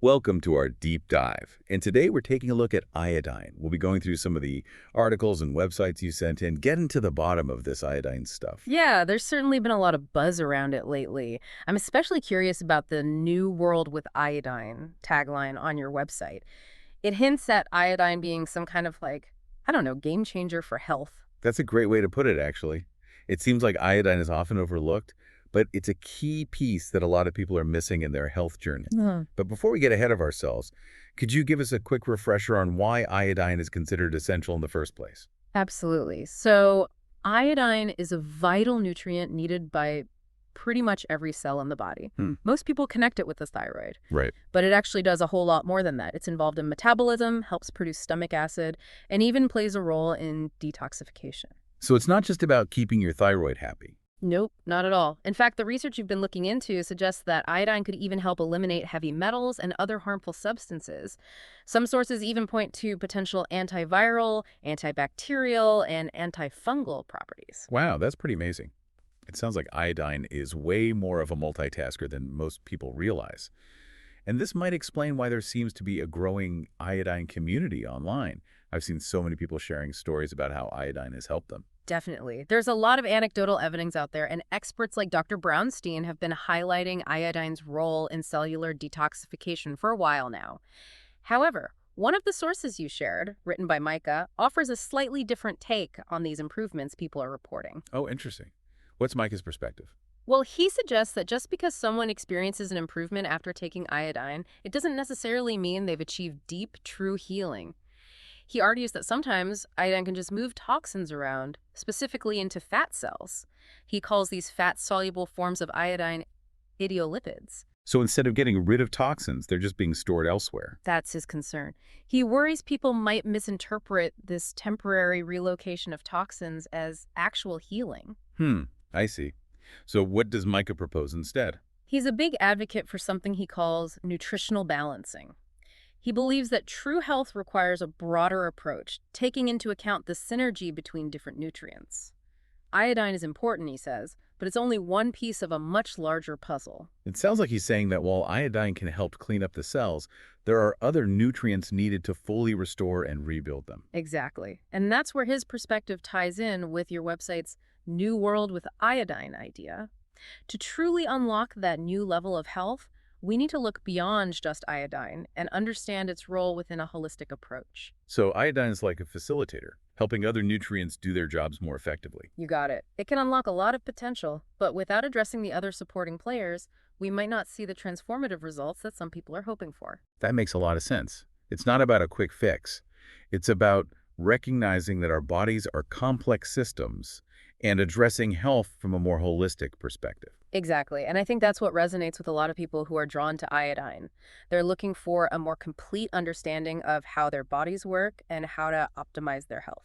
Welcome to our deep dive. And today we're taking a look at iodine. We'll be going through some of the articles and websites you sent in, getting to the bottom of this iodine stuff. Yeah, there's certainly been a lot of buzz around it lately. I'm especially curious about the New World with Iodine tagline on your website. It hints at iodine being some kind of I don't know, game changer for health. That's a great way to put it, actually. It seems like iodine is often overlooked, but it's a key piece that a lot of people are missing in their health journey. But before we get ahead of ourselves, could you give us a quick refresher on why iodine is considered essential in the first place? Absolutely. So, iodine is a vital nutrient needed by pretty much every cell in the body. Hmm. Most people connect it with the thyroid, Right. but it actually does a whole lot more than that. It's involved in metabolism, helps produce stomach acid, and even plays a role in detoxification. So it's not just about keeping your thyroid happy. Nope, not at all. In fact, the research you've been looking into suggests that iodine could even help eliminate heavy metals and other harmful substances. Some sources even point to potential antiviral, antibacterial, and antifungal properties. Wow, that's pretty amazing. It sounds like iodine is way more of a multitasker than most people realize. And this might explain why there seems to be a growing iodine community online. I've seen so many people sharing stories about how iodine has helped them. Definitely. There's a lot of anecdotal evidence out there, and experts like Dr. Brownstein have been highlighting iodine's role in cellular detoxification for a while now. However, one of the sources you shared, written by Micah, offers a slightly different take on these improvements people are reporting. Oh, interesting. What's Micah's perspective? Well, he suggests that just because someone experiences an improvement after taking iodine, it doesn't necessarily mean they've achieved deep, true healing. He argues that sometimes iodine can just move toxins around, specifically into fat cells. He calls these fat-soluble forms of iodine idiolipids. So instead of getting rid of toxins, they're just being stored elsewhere. That's his concern. He worries people might misinterpret this temporary relocation of toxins as actual healing. I see. So what does Micah propose instead? He's a big advocate for something he calls nutritional balancing. He believes that true health requires a broader approach, taking into account the synergy between different nutrients. Iodine is important, he says, but it's only one piece of a much larger puzzle. It sounds like he's saying that while iodine can help clean up the cells, there are other nutrients needed to fully restore and rebuild them. Exactly. And that's where his perspective ties in with your website's New World with Iodine idea. To truly unlock that new level of health, we need to look beyond just iodine and understand its role within a holistic approach. So iodine is like a facilitator, helping other nutrients do their jobs more effectively. You got it. It can unlock a lot of potential, but without addressing the other supporting players, we might not see the transformative results that some people are hoping for. That makes a lot of sense. It's not about a quick fix. It's about recognizing that our bodies are complex systems and addressing health from a more holistic perspective. Exactly. And I think that's what resonates with a lot of people who are drawn to iodine. They're looking for a more complete understanding of how their bodies work and how to optimize their health.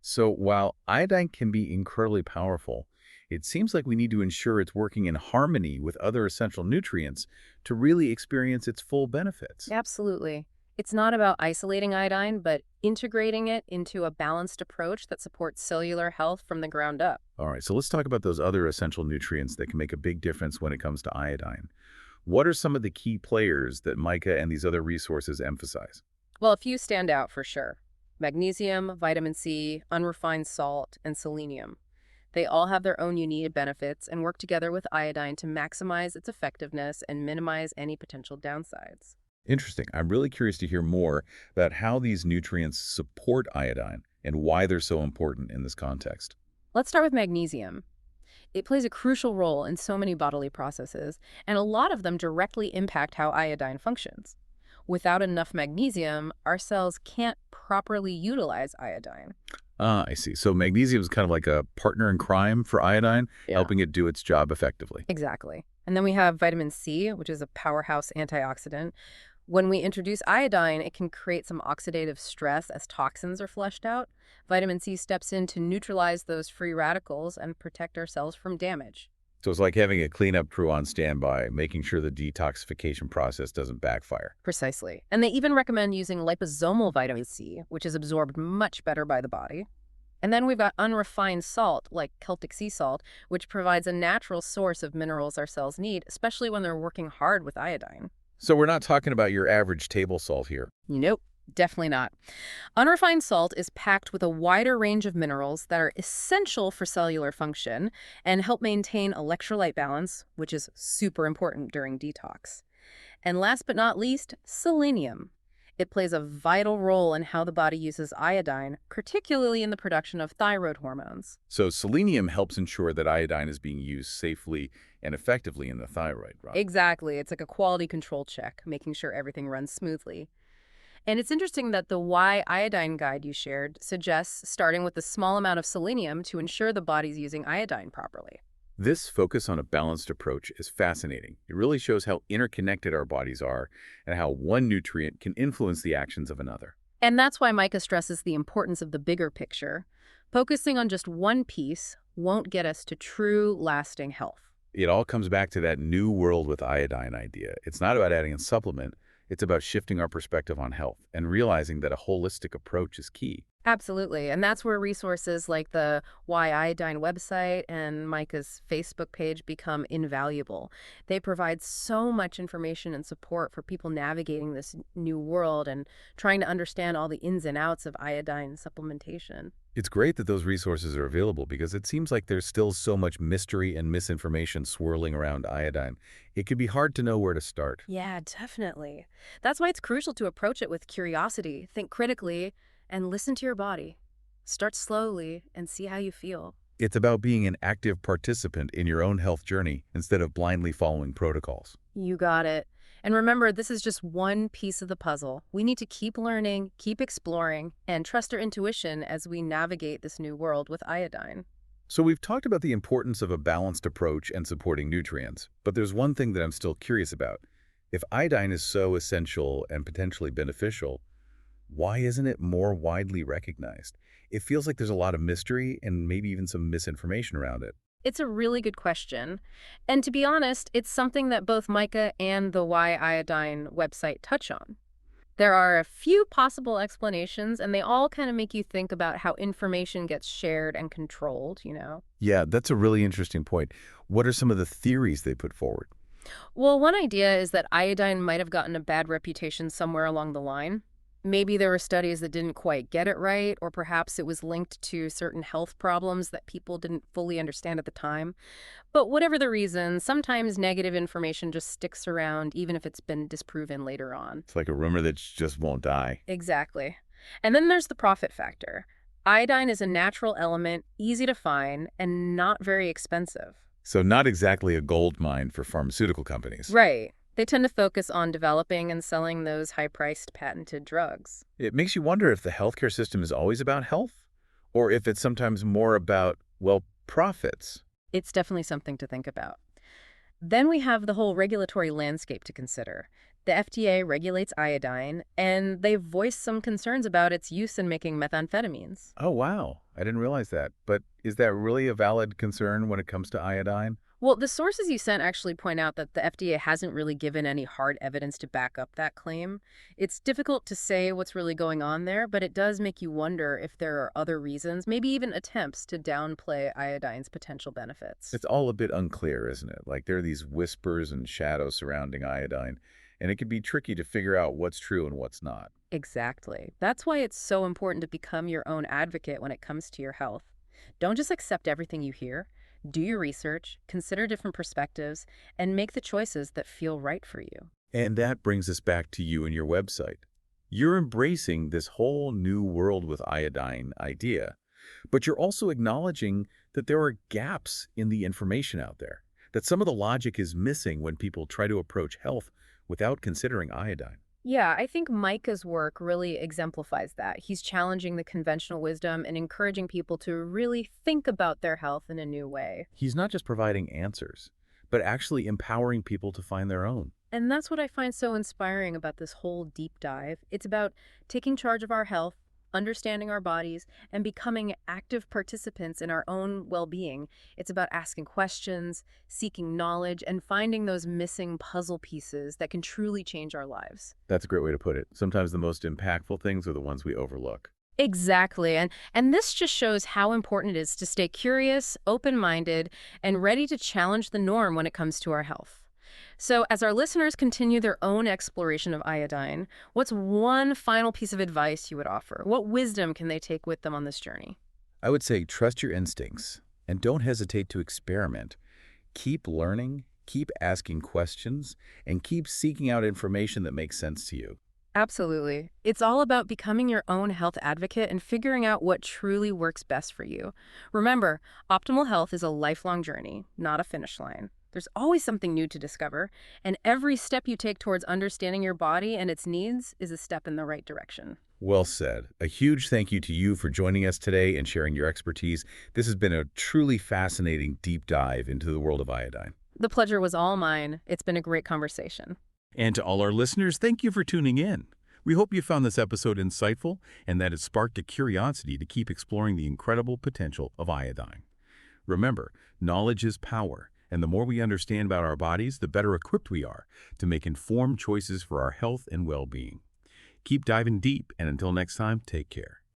So while iodine can be incredibly powerful, it seems like we need to ensure it's working in harmony with other essential nutrients to really experience its full benefits. Absolutely. It's not about isolating iodine, but integrating it into a balanced approach that supports cellular health from the ground up. All right, so let's talk about those other essential nutrients that can make a big difference when it comes to iodine. What are some of the key players that Micah and these other resources emphasize? Well, a few stand out for sure. Magnesium, vitamin C, unrefined salt, and selenium. They all have their own unique benefits and work together with iodine to maximize its effectiveness and minimize any potential downsides. Interesting. I'm really curious to hear more about how these nutrients support iodine and why they're so important in this context. Let's start with magnesium. It plays a crucial role in so many bodily processes, and a lot of them directly impact how iodine functions. Without enough magnesium, our cells can't properly utilize iodine. Ah, I see. So magnesium is kind of like a partner in crime for iodine, Yeah. helping it do its job effectively. Exactly. And then we have vitamin C, which is a powerhouse antioxidant. When we introduce iodine, it can create some oxidative stress as toxins are flushed out. Vitamin C steps in to neutralize those free radicals and protect our cells from damage. So it's like having a cleanup crew on standby, making sure the detoxification process doesn't backfire. Precisely. And they even recommend using liposomal vitamin C, which is absorbed much better by the body. And then we've got unrefined salt, like Celtic sea salt, which provides a natural source of minerals our cells need, especially when they're working hard with iodine. So we're not talking about your average table salt here. Nope, definitely not. Unrefined salt is packed with a wider range of minerals that are essential for cellular function and help maintain electrolyte balance, which is super important during detox. And last but not least, selenium. It plays a vital role in how the body uses iodine, particularly in the production of thyroid hormones. So selenium helps ensure that iodine is being used safely and effectively in the thyroid, right? Exactly. It's like a quality control check, making sure everything runs smoothly. And it's interesting that the why iodine guide you shared suggests starting with a small amount of selenium to ensure the body's using iodine properly. This focus on a balanced approach is fascinating. It really shows how interconnected our bodies are and how one nutrient can influence the actions of another. And that's why Micah stresses the importance of the bigger picture. Focusing on just one piece won't get us to true, lasting health. It all comes back to that new world with iodine idea. It's not about adding a supplement, it's about shifting our perspective on health and realizing that a holistic approach is key. Absolutely. And that's where resources like the Why Iodine website and Micah's Facebook page become invaluable. They provide so much information and support for people navigating this new world and trying to understand all the ins and outs of iodine supplementation. It's great that those resources are available because it seems like there's still so much mystery and misinformation swirling around iodine. It could be hard to know where to start. Yeah, definitely. That's why it's crucial to approach it with curiosity, think critically, and listen to your body. Start slowly and see how you feel. It's about being an active participant in your own health journey instead of blindly following protocols. You got it. And remember, this is just one piece of the puzzle. We need to keep learning, keep exploring, and trust our intuition as we navigate this new world with iodine. So we've talked about the importance of a balanced approach and supporting nutrients, but there's one thing that I'm still curious about. If iodine is so essential and potentially beneficial, why isn't it more widely recognized? It feels like there's a lot of mystery and maybe even some misinformation around it. It's a really good question. And to be honest, it's something that both Micah and the Why Iodine website touch on. There are a few possible explanations, and they all kind of make you think about how information gets shared and controlled. Yeah, that's a really interesting point. What are some of the theories they put forward? Well, one idea is that iodine might have gotten a bad reputation somewhere along the line. Maybe there were studies that didn't quite get it right, or perhaps it was linked to certain health problems that people didn't fully understand at the time. But whatever the reason, sometimes negative information just sticks around even if it's been disproven later on. It's like a rumor that just won't die. Exactly. And then there's the profit factor. Iodine is a natural element, easy to find, and not very expensive. So not exactly a gold mine for pharmaceutical companies. Right. They tend to focus on developing and selling those high-priced patented drugs. It makes you wonder if the healthcare system is always about health, or if it's sometimes more about, well, profits. It's definitely something to think about. Then we have the whole regulatory landscape to consider. The FDA regulates iodine, and they've voiced some concerns about its use in making methamphetamines. Oh, wow. I didn't realize that. But is that really a valid concern when it comes to iodine? Well, the sources you sent actually point out that the FDA hasn't really given any hard evidence to back up that claim. It's difficult to say what's really going on there, but it does make you wonder if there are other reasons, maybe even attempts to downplay iodine's potential benefits. It's all a bit unclear, isn't it? Like there are these whispers and shadows surrounding iodine, and it can be tricky to figure out what's true and what's not. Exactly. That's why it's so important to become your own advocate when it comes to your health. Don't just accept everything you hear. Do your research, consider different perspectives, and make the choices that feel right for you. And that brings us back to you and your website. You're embracing this whole new world with iodine idea, but you're also acknowledging that there are gaps in the information out there, that some of the logic is missing when people try to approach health without considering iodine. Yeah, I think Micah's work really exemplifies that. He's challenging the conventional wisdom and encouraging people to really think about their health in a new way. He's not just providing answers, but actually empowering people to find their own. And that's what I find so inspiring about this whole deep dive. It's about taking charge of our health, understanding our bodies, and becoming active participants in our own well-being. It's about asking questions, seeking knowledge, and finding those missing puzzle pieces that can truly change our lives. That's a great way to put it. Sometimes the most impactful things are the ones we overlook. Exactly. And this just shows how important it is to stay curious, open-minded, and ready to challenge the norm when it comes to our health. So, as our listeners continue their own exploration of iodine, what's one final piece of advice you would offer? What wisdom can they take with them on this journey? I would say trust your instincts and don't hesitate to experiment. Keep learning, keep asking questions, and keep seeking out information that makes sense to you. Absolutely. It's all about becoming your own health advocate and figuring out what truly works best for you. Remember, optimal health is a lifelong journey, not a finish line. There's always something new to discover, and every step you take towards understanding your body and its needs is a step in the right direction. Well said. A huge thank you to you for joining us today and sharing your expertise. This has been a truly fascinating deep dive into the world of iodine. The pleasure was all mine. It's been a great conversation. And to all our listeners, thank you for tuning in. We hope you found this episode insightful and that it sparked a curiosity to keep exploring the incredible potential of iodine. Remember, knowledge is power, and the more we understand about our bodies, the better equipped we are to make informed choices for our health and well-being. Keep diving deep, and until next time, take care.